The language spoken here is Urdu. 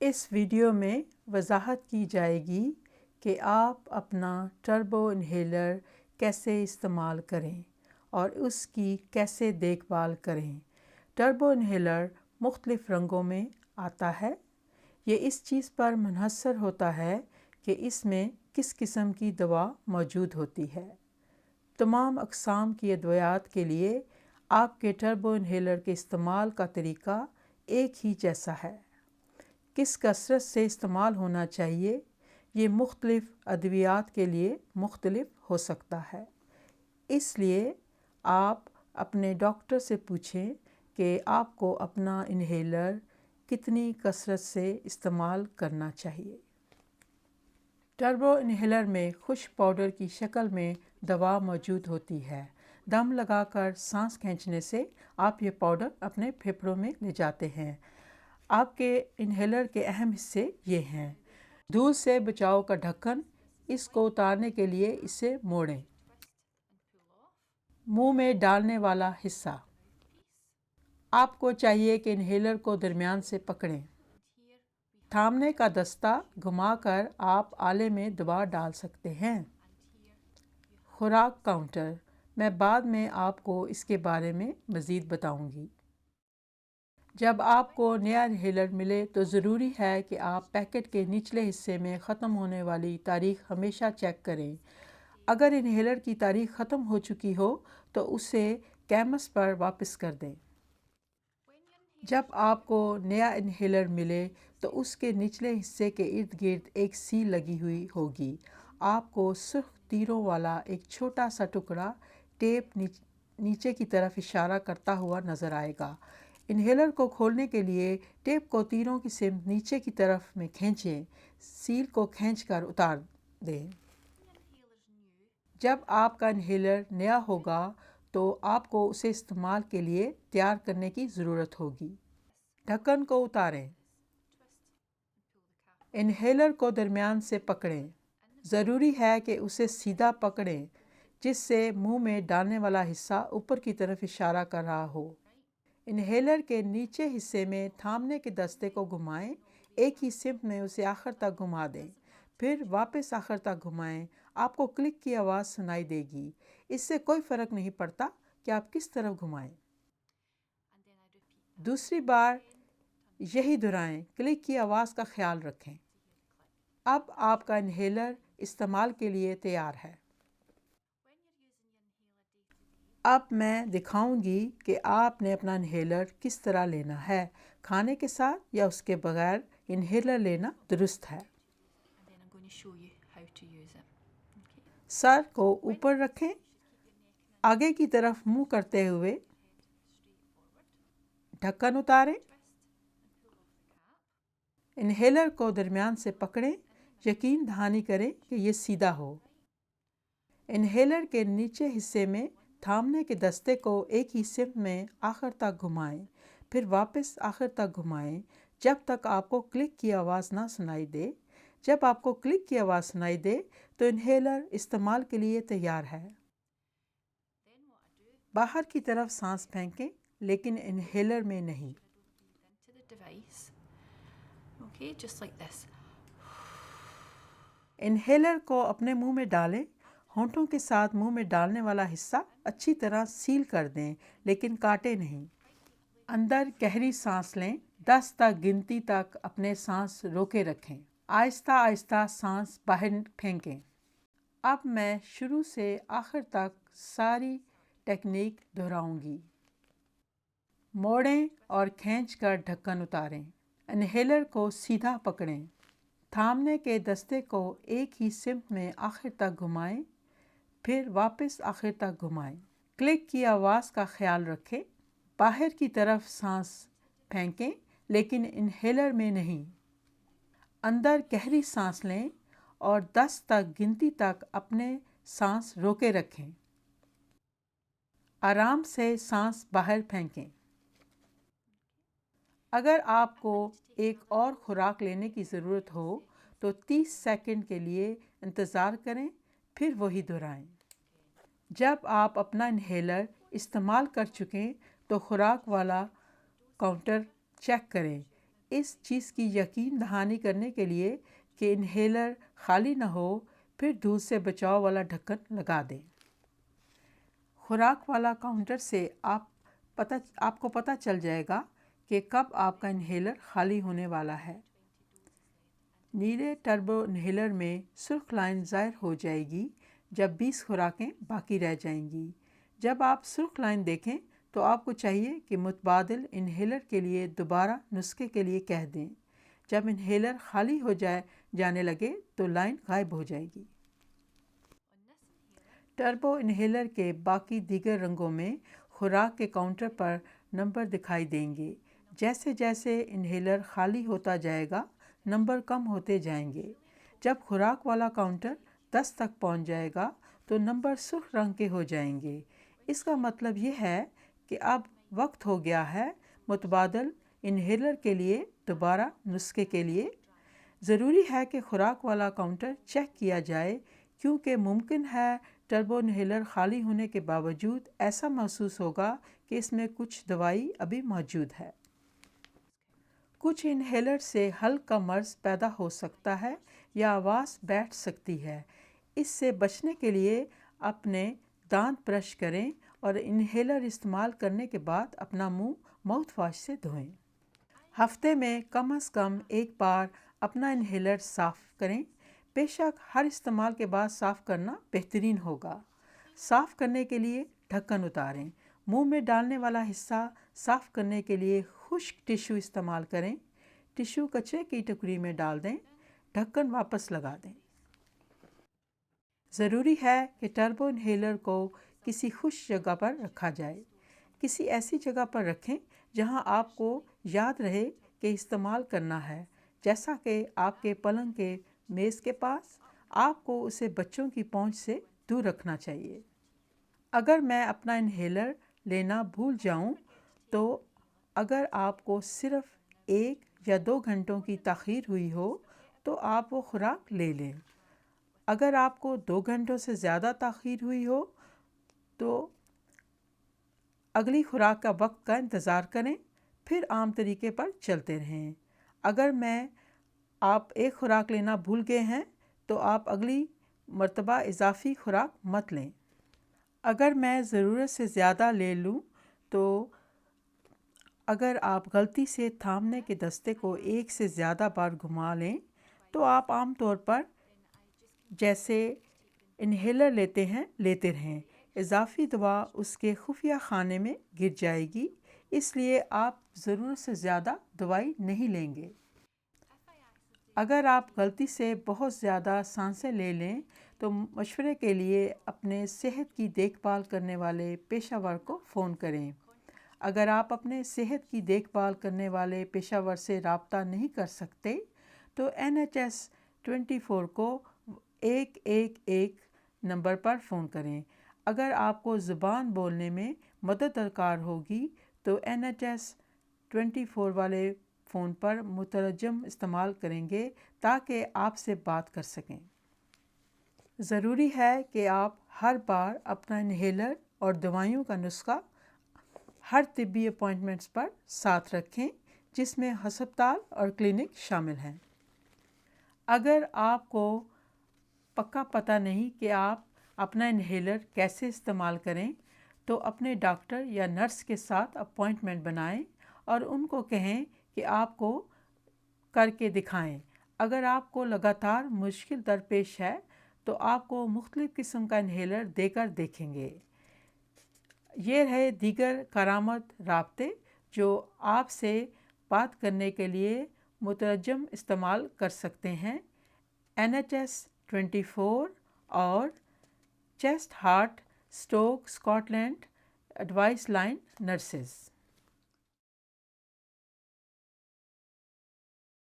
اس ویڈیو میں وضاحت کی جائے گی کہ آپ اپنا ٹربو انہیلر کیسے استعمال کریں اور اس کی کیسے دیکھ بھال کریں۔ ٹربو انہیلر مختلف رنگوں میں آتا ہے۔ یہ اس چیز پر منحصر ہوتا ہے کہ اس میں کس قسم کی دوا موجود ہوتی ہے۔ تمام اقسام کی ادویات کے لیے آپ کے ٹربو انہیلر کے استعمال کا طریقہ ایک ہی جیسا ہے۔ کس کثرت سے استعمال ہونا چاہیے یہ مختلف ادویات کے لیے مختلف ہو سکتا ہے، اس لیے آپ اپنے ڈاکٹر سے پوچھیں کہ آپ کو اپنا انہیلر کتنی کثرت سے استعمال کرنا چاہیے۔ ٹربو انہیلر میں خشک پاؤڈر کی شکل میں دوا موجود ہوتی ہے۔ دم لگا کر سانس کھینچنے سے آپ یہ پاؤڈر اپنے پھیپھڑوں میں لے جاتے ہیں۔ آپ کے انہیلر کے اہم حصے یہ ہیں: دھول سے بچاؤ کا ڈھکن، اس کو اتارنے کے لیے اسے موڑیں۔ منہ میں ڈالنے والا حصہ، آپ کو چاہیے کہ انہیلر کو درمیان سے پکڑیں۔ تھامنے کا دستہ گھما کر آپ آلے میں دبا ڈال سکتے ہیں۔ خوراک کاؤنٹر، میں بعد میں آپ کو اس کے بارے میں مزید بتاؤں گی۔ جب آپ کو نیا انہیلر ملے تو ضروری ہے کہ آپ پیکٹ کے نچلے حصے میں ختم ہونے والی تاریخ ہمیشہ چیک کریں۔ اگر انہیلر کی تاریخ ختم ہو چکی ہو تو اسے کیمس پر واپس کر دیں۔ جب آپ کو نیا انہیلر ملے تو اس کے نچلے حصے کے ارد گرد ایک سیل لگی ہوئی ہوگی۔ آپ کو سرخ تیروں والا ایک چھوٹا سا ٹکڑا ٹیپ نیچے کی طرف اشارہ کرتا ہوا نظر آئے گا۔ انہیلر کو کھولنے کے لیے ٹیپ کو تیروں کی سمت نیچے کی طرف میں کھینچیں۔ سیل کو کھینچ کر اتار دیں۔ جب آپ کا انہیلر نیا ہوگا تو آپ کو اسے استعمال کے لیے تیار کرنے کی ضرورت ہوگی۔ ڈھکن کو اتاریں۔ انہیلر کو درمیان سے پکڑیں۔ ضروری ہے کہ اسے سیدھا پکڑیں جس سے منہ میں ڈالنے والا حصہ اوپر کی طرف اشارہ کر رہا ہو۔ انہیلر کے نیچے حصے میں تھامنے کے دستے کو گھمائیں، ایک ہی سمت میں اسے آخر تک گھما دیں، پھر واپس آخر تک گھمائیں۔ آپ کو کلک کی آواز سنائی دے گی۔ اس سے کوئی فرق نہیں پڑتا کہ آپ کس طرف گھمائیں۔ دوسری بار یہی دہرائیں، کلک کی آواز کا خیال رکھیں۔ اب آپ کا انہیلر استعمال کے لیے تیار ہے۔ اب میں دکھاؤں گی کہ آپ نے اپنا انہیلر کس طرح لینا ہے۔ کھانے کے ساتھ یا اس کے بغیر انہیلر لینا درست ہے۔ سر کو اوپر رکھیں، آگے کی طرف منہ کرتے ہوئے ڈھکن اتاریں۔ انہیلر کو درمیان سے پکڑیں، یقین دہانی کریں کہ یہ سیدھا ہو۔ انہیلر کے نیچے حصے میں تھامنے کے دستے کو ایک ہی سمت میں آخر تک گھمائیں، پھر واپس آخر تک گھمائیں جب تک آپ کو کلک کی آواز نہ سنائی دے۔ جب آپ کو کلک کی آواز سنائی دے تو انہیلر استعمال کے لیے تیار ہے۔ باہر کی طرف سانس پھینکیں لیکن انہیلر میں نہیں۔ انہیلر کو اپنے منہ میں ڈالیں، ہونٹوں کے ساتھ منہ میں ڈالنے والا حصہ اچھی طرح سیل کر دیں لیکن کاٹیں نہیں۔ اندر گہری سانس لیں، 10 تک گنتی تک اپنے سانس روکے رکھیں، آہستہ آہستہ سانس باہر پھینکیں۔ اب میں شروع سے آخر تک ساری ٹیکنیک دہراؤں گی۔ موڑیں اور کھینچ کر ڈھکن اتاریں۔ انہیلر کو سیدھا پکڑیں۔ تھامنے کے دستے کو ایک ہی سمت میں آخر تک گھمائیں، پھر واپس آخر تک گھمائیں۔ کلک کی آواز کا خیال رکھیں۔ باہر کی طرف سانس پھینکیں لیکن انہیلر میں نہیں۔ اندر گہری سانس لیں اور 10 تک گنتی تک اپنے سانس روکے رکھیں۔ آرام سے سانس باہر پھینکیں۔ اگر آپ کو ایک اور خوراک لینے کی ضرورت ہو تو 30 سیکنڈ کے لیے انتظار کریں، پھر وہی دہرائیں۔ جب آپ اپنا انہیلر استعمال کر چکیں تو خوراک والا کاؤنٹر چیک کریں۔ اس چیز کی یقین دہانی کرنے کے لیے کہ انہیلر خالی نہ ہو، پھر دودھ سے بچاؤ والا ڈھکن لگا دیں۔ خوراک والا کاؤنٹر سے آپ کو پتہ چل جائے گا کہ کب آپ کا انہیلر خالی ہونے والا ہے۔ نیلے ٹربو انہیلر میں سرخ لائن ظاہر ہو جائے گی جب 20 خوراکیں باقی رہ جائیں گی۔ جب آپ سرخ لائن دیکھیں تو آپ کو چاہیے کہ متبادل انہیلر کے لیے دوبارہ نسخے کے لیے کہہ دیں۔ جب انہیلر خالی ہو جانے لگے تو لائن غائب ہو جائے گی۔ ٹربو انہیلر کے باقی دیگر رنگوں میں خوراک کے کاؤنٹر پر نمبر دکھائی دیں گے۔ جیسے جیسے انہیلر خالی ہوتا جائے گا، نمبر کم ہوتے جائیں گے۔ جب خوراک والا کاؤنٹر 10 تک پہنچ جائے گا تو نمبر سرخ رنگ کے ہو جائیں گے۔ اس کا مطلب یہ ہے کہ اب وقت ہو گیا ہے متبادل انہیلر کے لیے دوبارہ نسخے کے لیے۔ ضروری ہے کہ خوراک والا کاؤنٹر چیک کیا جائے، کیونکہ ممکن ہے ٹربو انہیلر خالی ہونے کے باوجود ایسا محسوس ہوگا کہ اس میں کچھ دوائی ابھی موجود ہے۔ کچھ انہیلر سے ہلکا مرض پیدا ہو سکتا ہے یا آواز بیٹھ سکتی ہے۔ اس سے بچنے کے لیے اپنے دانت برش کریں اور انہیلر استعمال کرنے کے بعد اپنا منہ ماؤتھ واش سے دھوئیں۔ ہفتے میں کم از کم ایک بار اپنا انہیلر صاف کریں۔ بے شک ہر استعمال کے بعد صاف کرنا بہترین ہوگا۔ صاف کرنے کے لیے ڈھکن اتاریں۔ منہ میں ڈالنے والا حصہ صاف کرنے کے لیے خشک ٹشو استعمال کریں۔ ٹشو کچرے کی ٹوکری میں ڈال دیں۔ ڈھکن واپس لگا دیں۔ ضروری ہے کہ ٹربو انہیلر کو کسی خشک جگہ پر رکھا جائے۔ کسی ایسی جگہ پر رکھیں جہاں آپ کو یاد رہے کہ استعمال کرنا ہے، جیسا کہ آپ کے پلنگ کے میز کے پاس۔ آپ کو اسے بچوں کی پہنچ سے دور رکھنا چاہیے۔ اگر میں اپنا انہیلر لینا بھول جاؤں تو اگر آپ کو صرف 1 یا 2 گھنٹوں کی تاخیر ہوئی ہو تو آپ وہ خوراک لے لیں۔ اگر آپ کو 2 گھنٹوں سے زیادہ تاخیر ہوئی ہو تو اگلی خوراک کا وقت کا انتظار کریں، پھر عام طریقے پر چلتے رہیں۔ اگر آپ ایک خوراک لینا بھول گئے ہیں تو آپ اگلی مرتبہ اضافی خوراک مت لیں۔ اگر میں ضرورت سے زیادہ لے لوں تو اگر آپ غلطی سے تھامنے کے دستے کو 1 سے زیادہ بار گھما لیں تو آپ عام طور پر جیسے انہیلر لیتے رہیں۔ اضافی دوا اس کے خفیہ خانے میں گر جائے گی، اس لیے آپ ضرورت سے زیادہ دوائی نہیں لیں گے۔ اگر آپ غلطی سے بہت زیادہ سانسیں لے لیں تو مشورے کے لیے اپنے صحت کی دیکھ بھال کرنے والے پیشہ ور کو فون کریں۔ اگر آپ اپنے صحت کی دیکھ بھال کرنے والے پیشہ ور سے رابطہ نہیں کر سکتے تو NHS 24 کو 111 نمبر پر فون کریں۔ اگر آپ کو زبان بولنے میں مدد درکار ہوگی تو NHS 24 والے فون پر مترجم استعمال کریں گے تاکہ آپ سے بات کر سکیں۔ ضروری ہے کہ آپ ہر بار اپنا انہیلر اور دوائیوں کا نسخہ ہر طبی اپائنٹمنٹس پر ساتھ رکھیں، جس میں ہسپتال اور کلینک شامل ہیں۔ اگر آپ کو پکا پتہ نہیں کہ آپ اپنا انہیلر کیسے استعمال کریں تو اپنے ڈاکٹر یا نرس کے ساتھ اپائنٹمنٹ بنائیں اور ان کو کہیں کہ آپ کو کر کے دکھائیں۔ اگر آپ کو لگاتار مشکل درپیش ہے تو آپ کو مختلف قسم کا انہیلر دے کر دیکھیں گے۔ یہ رہے دیگر کارآمد رابطے جو آپ سے بات کرنے کے لیے مترجم استعمال کر سکتے ہیں۔ NHS 24 اور chest heart stroke Scotland advice line nurses.